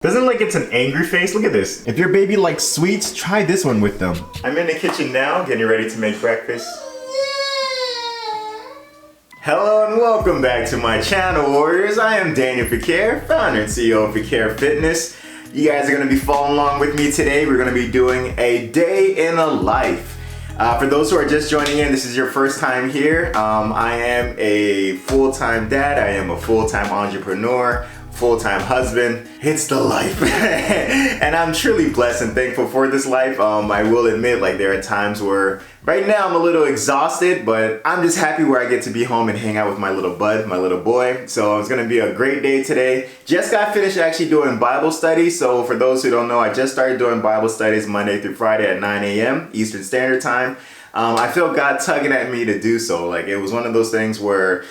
Doesn't like it's an angry face? Look at this. If your baby likes sweets, try this one with them. I'm in the kitchen now, getting ready to make breakfast. Hello and welcome back to my channel, Warriors. I am Daniel Fequiere, founder and CEO of Fequiere Fitness. You guys are gonna be following along with me today. We're gonna be doing a day in a life. For those who are just joining in, this is your first time here. I am a full-time dad. I am a full-time entrepreneur, full-time husband. It's the life. And I'm truly blessed and thankful for this life. I will admit, like, there are times where right now I'm a little exhausted, but I'm just happy where I get to be home and hang out with my little bud, my little boy. So it's gonna be a great day today. Just got finished actually doing Bible study. So for those who don't know, I just started doing Bible studies Monday through Friday at 9 a.m. Eastern Standard Time. I feel God tugging at me to do so. Like, it was one of those things where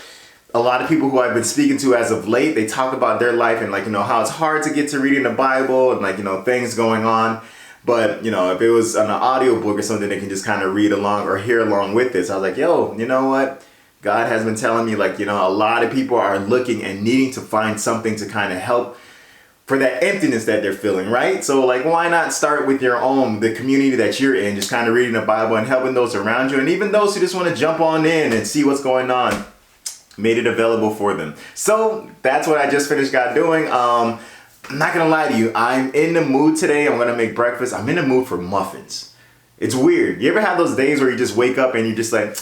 a lot of people who I've been speaking to as of late, they talk about their life and, like, you know, how it's hard to get to reading the Bible and, like, you know, things going on. But, you know, if it was an audio book or something, they can just kind of read along or hear along with this. I was like, yo, you know what? God has been telling me, like, you know, a lot of people are looking and needing to find something to kind of help for that emptiness that they're feeling, right? So, like, why not start with your own, the community that you're in, just kind of reading the Bible and helping those around you, and even those who just want to jump on in and see what's going on. Made it available for them. So that's what I just finished doing. I'm not gonna lie to you, I'm in the mood today. I'm gonna make breakfast. I'm in the mood for muffins. It's weird. You ever have those days where you just wake up and you're just like,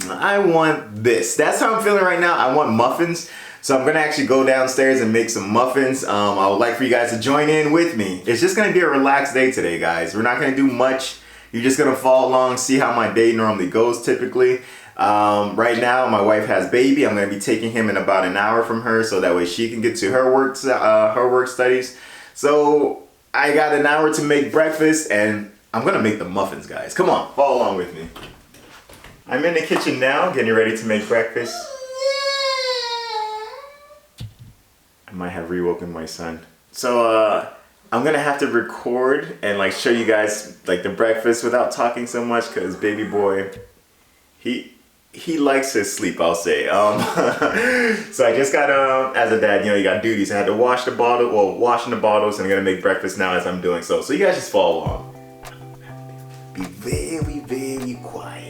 I want this. That's how I'm feeling right now. I want muffins. So I'm gonna actually go downstairs and make some muffins. I would like for you guys to join in with me. It's just gonna be a relaxed day today, guys. We're not gonna do much. You're just gonna follow along, see how my day normally goes typically. Right now, my wife has baby. I'm going to be taking him in about an hour from her, so that way she can get to her work studies. So I got an hour to make breakfast, and I'm going to make the muffins, guys. Come on, follow along with me. I'm in the kitchen now, getting ready to make breakfast. I might have rewoken my son. So I'm going to have to record and, like, show you guys, like, the breakfast without talking so much, because baby boy, he likes his sleep, I'll say. So I just got, as a dad, you know, you got duties. I had to washing the bottles, and I'm gonna make breakfast now as I'm doing so. So you guys just follow along. Be very, very quiet.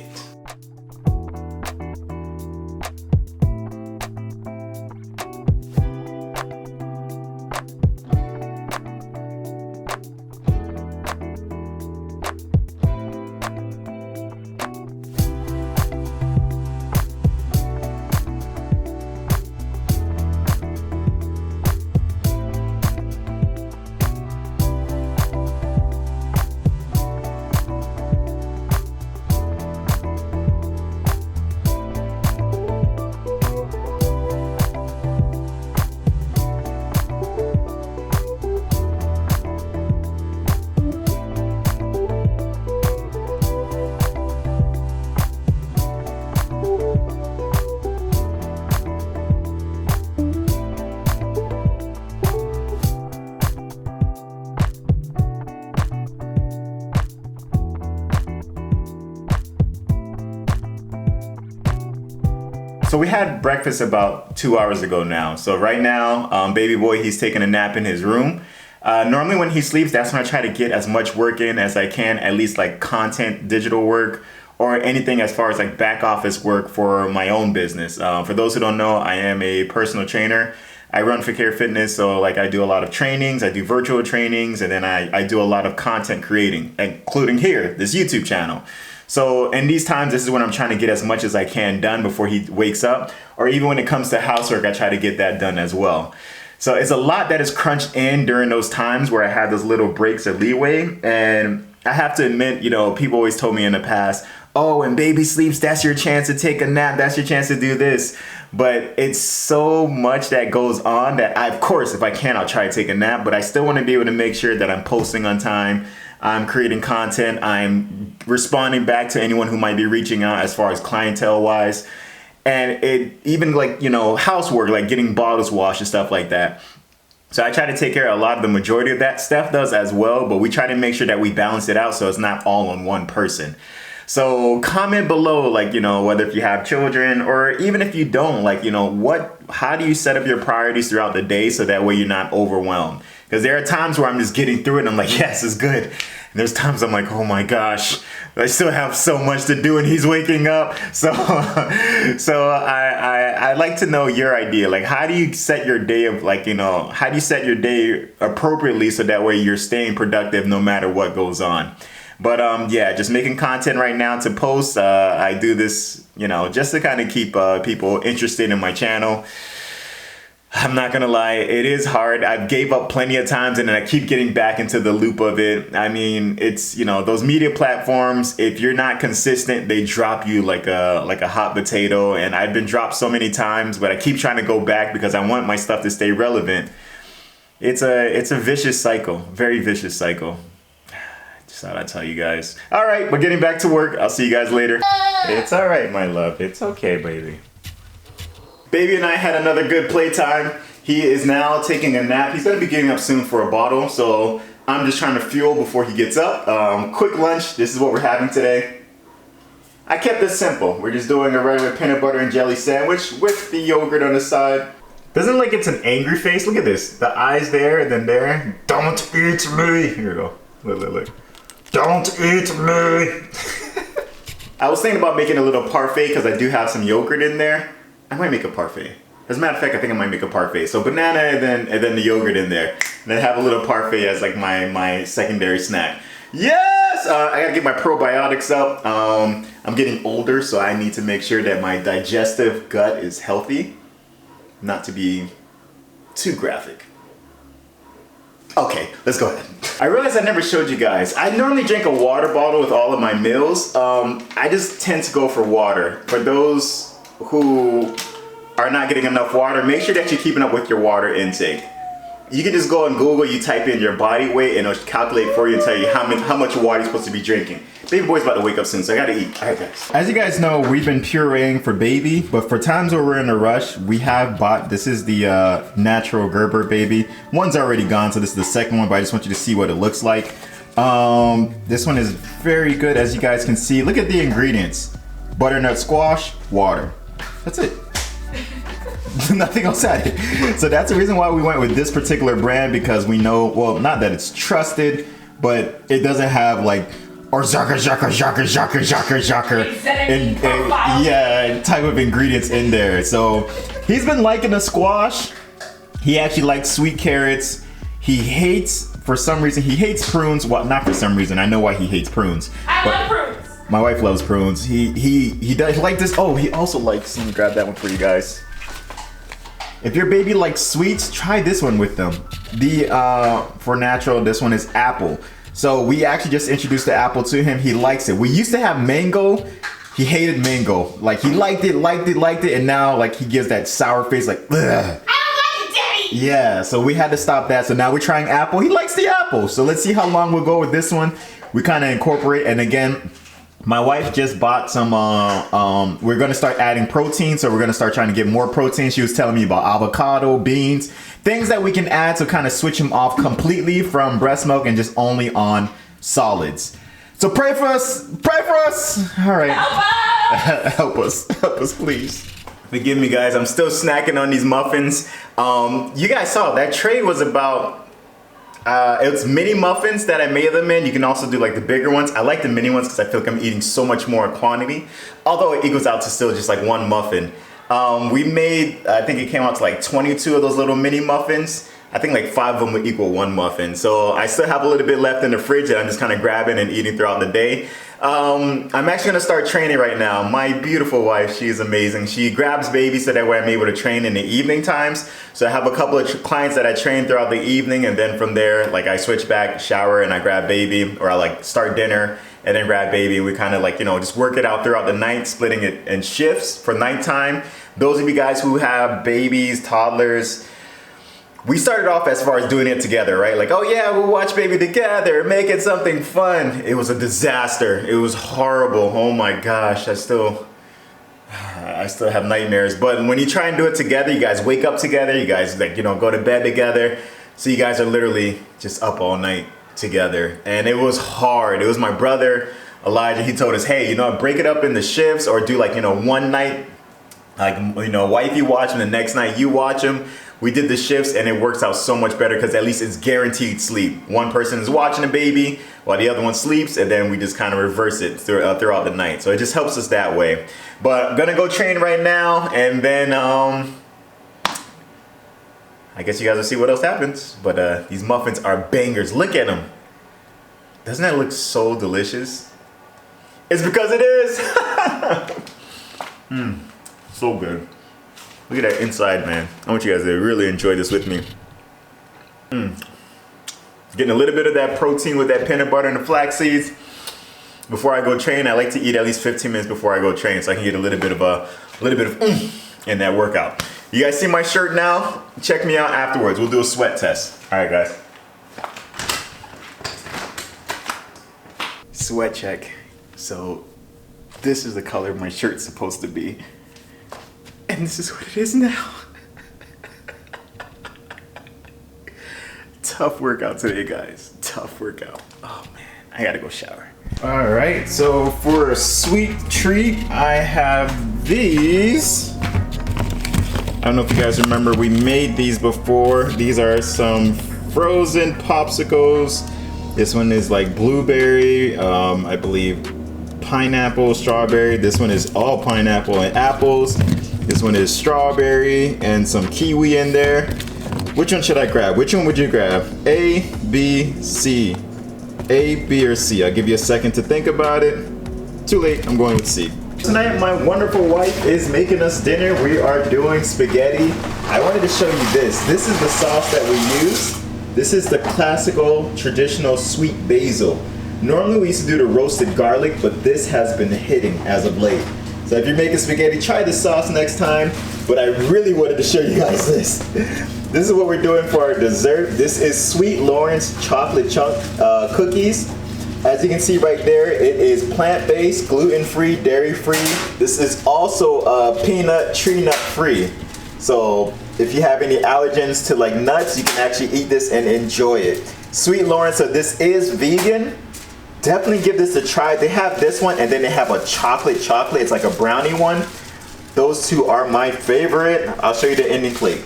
So we had breakfast about 2 hours ago now. So right now, baby boy, he's taking a nap in his room. Normally when he sleeps, that's when I try to get as much work in as I can, at least like content, digital work, or anything as far as like back office work for my own business. For those who don't know, I am a personal trainer. I run Fequiere Fitness, so like I do a lot of trainings, I do virtual trainings, and then I do a lot of content creating, including here, this YouTube channel. So in these times, this is when I'm trying to get as much as I can done before he wakes up, or even when it comes to housework, I try to get that done as well. So it's a lot that is crunched in during those times where I have those little breaks of leeway. And I have to admit, you know, people always told me in the past, oh, when baby sleeps, that's your chance to take a nap. That's your chance to do this. But it's so much that goes on that of course, if I can, I'll try to take a nap, but I still want to be able to make sure that I'm posting on time. I'm creating content. I'm responding back to anyone who might be reaching out as far as clientele wise. And it even, like, you know, housework, like getting bottles washed and stuff like that. So I try to take care of a lot of the majority of that. Steph does as well, but we try to make sure that we balance it out so it's not all on one person. So comment below, like, you know, whether if you have children or even if you don't, like, you know, how do you set up your priorities throughout the day so that way you're not overwhelmed? Because there are times where I'm just getting through it and I'm like, yes, it's good. And there's times I'm like, oh my gosh, I still have so much to do and he's waking up. So I like to know your idea. Like, how do you set your day of, like, you know, how do you set your day appropriately so that way you're staying productive no matter what goes on? But yeah, just making content right now to post. I do this, you know, just to kind of keep people interested in my channel. I'm not gonna lie, it is hard. I gave up plenty of times and then I keep getting back into the loop of it. I mean, it's, you know, those media platforms, if you're not consistent, they drop you like a hot potato. And I've been dropped so many times, but I keep trying to go back because I want my stuff to stay relevant. It's a vicious cycle, very vicious cycle. Just thought I'd tell you guys. All right, we're getting back to work. I'll see you guys later. It's all right, my love. It's okay, baby. Baby and I had another good playtime. He is now taking a nap. He's gonna be getting up soon for a bottle, so I'm just trying to fuel before he gets up. Quick lunch, this is what we're having today. I kept this simple. We're just doing a regular peanut butter and jelly sandwich with the yogurt on the side. Doesn't look like it's an angry face. Look at this. The eyes there and then there. Don't eat me. Here we go. Look. Don't eat me. I was thinking about making a little parfait because I do have some yogurt in there. I might make a parfait. As a matter of fact, I think I might make a parfait. So banana and then the yogurt in there. And then have a little parfait as like my secondary snack. Yes! I gotta get my probiotics up. I'm getting older, so I need to make sure that my digestive gut is healthy. Not to be too graphic. Okay, let's go ahead. I realized I never showed you guys. I normally drink a water bottle with all of my meals. I just tend to go for water. For those who are not getting enough water, make sure that you're keeping up with your water intake. You can just go on Google, you type in your body weight and it'll calculate for you and tell you how much water you're supposed to be drinking. Baby boy's about to wake up soon, so I gotta eat. All right, guys. As you guys know, we've been pureeing for baby, but for times where we're in a rush, we have bought, this is the natural Gerber baby. One's already gone, so this is the second one, but I just want you to see what it looks like. This one is very good, as you guys can see. Look at the ingredients. Butternut squash, water. That's it. Nothing else added. So that's the reason why we went with this particular brand, because we know, well, not that it's trusted, but it doesn't have like or zaka and type of ingredients in there. So he's been liking the squash. He actually likes sweet carrots. He hates, for some reason, he hates prunes. Well, not for some reason. I know why he hates prunes. I love prunes. My wife loves prunes. He does like this. Oh, he also likes, let me grab that one for you guys. If your baby likes sweets, try this one with them. For natural, this one is apple. So we actually just introduced the apple to him. He likes it. We used to have mango. He hated mango. Like he liked it, and now like he gives that sour face like, ugh. I don't like it, Daddy. Yeah, so we had to stop that. So now we're trying apple. He likes the apple. So let's see how long we'll go with this one. We kind of incorporate, and again, my wife just bought some, we're gonna start adding protein, so we're gonna start trying to get more protein. She was telling me about avocado, beans, things that we can add to kind of switch him off completely from breast milk and just only on solids. So pray for us, all right. Help us. help us please. Forgive me guys, I'm still snacking on these muffins. You guys saw, that tray was about, it's mini muffins that I made them in. You can also do like the bigger ones. I like the mini ones because I feel like I'm eating so much more quantity. Although it equals out to still just like one muffin. We made, I think it came out to like 22 of those little mini muffins. I think like 5 of them would equal one muffin. So I still have a little bit left in the fridge that I'm just kind of grabbing and eating throughout the day. I'm actually gonna start training right now. My beautiful wife, she is amazing. She grabs baby so that way I'm able to train in the evening times. So I have a couple of clients that I train throughout the evening, and then from there, like I switch back, shower, and I grab baby, or I like start dinner and then grab baby. We kind of like, you know, just work it out throughout the night, splitting it in shifts for nighttime. Those of you guys who have babies, toddlers, we started off as far as doing it together, right? Like, oh yeah, we'll watch baby together, make it something fun. It was a disaster. It was horrible. Oh my gosh, I still have nightmares. But when you try and do it together, you guys wake up together, you guys like, you know, go to bed together. So you guys are literally just up all night together. And it was hard. It was my brother, Elijah. He told us, hey, you know, break it up into shifts or do like, you know, one night, like, you know, wifey watch him, the next night you watch him. we did the shifts and it works out so much better because at least it's guaranteed sleep. One person is watching the baby while the other one sleeps, and then we just kind of reverse it throughout the night. So it just helps us that way. But I'm gonna go train right now, and then I guess you guys will see what else happens. But these muffins are bangers. Look at them. Doesn't that look so delicious? It's because it is. So good. Look at that inside, man. I want you guys to really enjoy this with me. Getting a little bit of that protein with that peanut butter and the flax seeds. Before I go train, I like to eat at least 15 minutes before I go train, so I can get a little bit of in that workout. You guys see my shirt now? Check me out afterwards. We'll do a sweat test. All right, guys. Sweat check. So this is the color my shirt's supposed to be. And this is what it is now. Tough workout today, guys. Tough workout. Oh man, I gotta go shower. All right, so for a sweet treat, I have these. I don't know if you guys remember, we made these before. These are some frozen popsicles. This one is like blueberry, I believe pineapple, strawberry. This one is all pineapple and apples. This one is strawberry and some kiwi in there. Which one should I grab? Which one would you grab? A, B, C. A, B, or C? I'll give you a second to think about it. Too late, I'm going with C. Tonight, my wonderful wife is making us dinner. We are doing spaghetti. I wanted to show you this. This is the sauce that we use. This is the classical, traditional sweet basil. Normally we used to do the roasted garlic, but this has been hitting as of late. So if you're making spaghetti, try this sauce next time. But I really wanted to show you guys this. This is what we're doing for our dessert. This is Sweet Lawrence chocolate chunk cookies. As you can see right there, it is plant-based, gluten-free, dairy-free. This is also peanut, tree nut free. So if you have any allergens to like nuts, you can actually eat this and enjoy it. Sweet Lawrence, so this is vegan. Definitely give this a try. They have this one and then they have a chocolate. It's like a brownie one. Those two are my favorite. I'll show you the ending plate.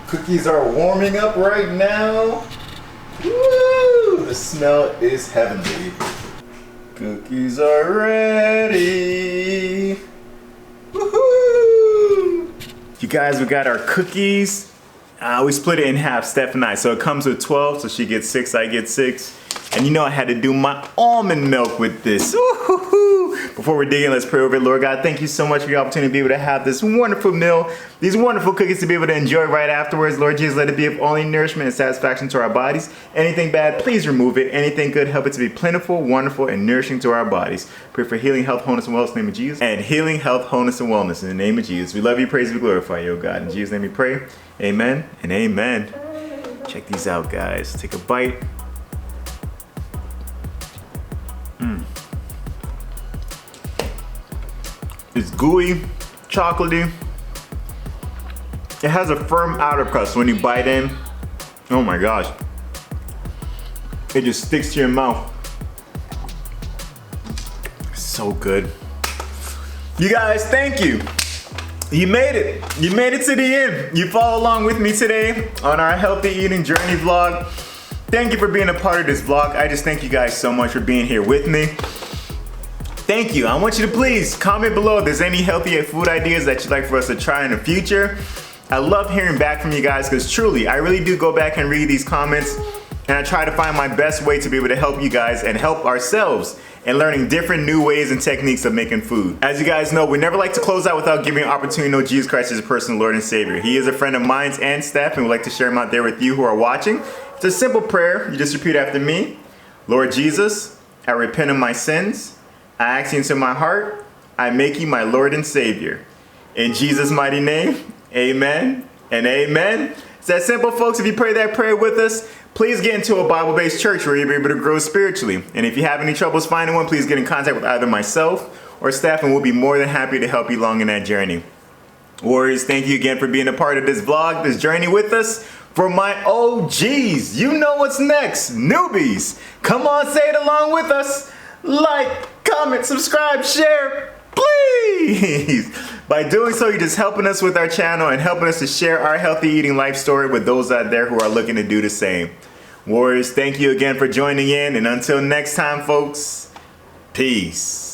Cookies are warming up right now. Woo! The smell is heavenly. Cookies are ready. Woohoo! You guys, we got our cookies. We split it in half, Steph and I. So it comes with 12, so she gets 6, I get 6. And you know I had to do my almond milk with this. Woo-hoo-hoo. Before we dig in, let's pray over it. Lord God, thank you so much for the opportunity to be able to have this wonderful meal, these wonderful cookies to be able to enjoy right afterwards. Lord Jesus, let it be of only nourishment and satisfaction to our bodies. Anything bad, please remove it. Anything good, help it to be plentiful, wonderful, and nourishing to our bodies. Pray for healing, health, wholeness, and wellness in the name of Jesus. And healing, health, wholeness, and wellness in the name of Jesus. We love you, praise you, glorify you, oh God. In Jesus' name we pray. Amen and amen. Check these out, guys. Take a bite. It's gooey, chocolatey. It has a firm outer crust when you bite in. Oh my gosh. It just sticks to your mouth. So good. You guys, thank you. You made it. You made it to the end. You follow along with me today on our healthy eating journey vlog. Thank you for being a part of this vlog. I just thank you guys so much for being here with me. Thank you. I want you to please comment below if there's any healthy food ideas that you'd like for us to try in the future. I love hearing back from you guys because truly, I really do go back and read these comments and I try to find my best way to be able to help you guys and help ourselves in learning different new ways and techniques of making food. As you guys know, we never like to close out without giving an opportunity to know Jesus Christ as a personal Lord and Savior. He is a friend of mine and Steph, and we'd like to share him out there with you who are watching. It's a simple prayer. You just repeat after me. Lord Jesus, I repent of my sins. I ask you into my heart. I make you my Lord and Savior. In Jesus' mighty name, amen and amen. It's that simple, folks. If you pray that prayer with us, please get into a Bible-based church where you'll be able to grow spiritually. And if you have any troubles finding one, please get in contact with either myself or Steph, and we'll be more than happy to help you along in that journey. Warriors, thank you again for being a part of this vlog, this journey with us. For my OGs, you know what's next. Newbies, come on, say it along with us. Like, comment, subscribe, share, please. By doing so, you're just helping us with our channel and helping us to share our healthy eating life story with those out there who are looking to do the same. Warriors, thank you again for joining in, and until next time, folks, peace.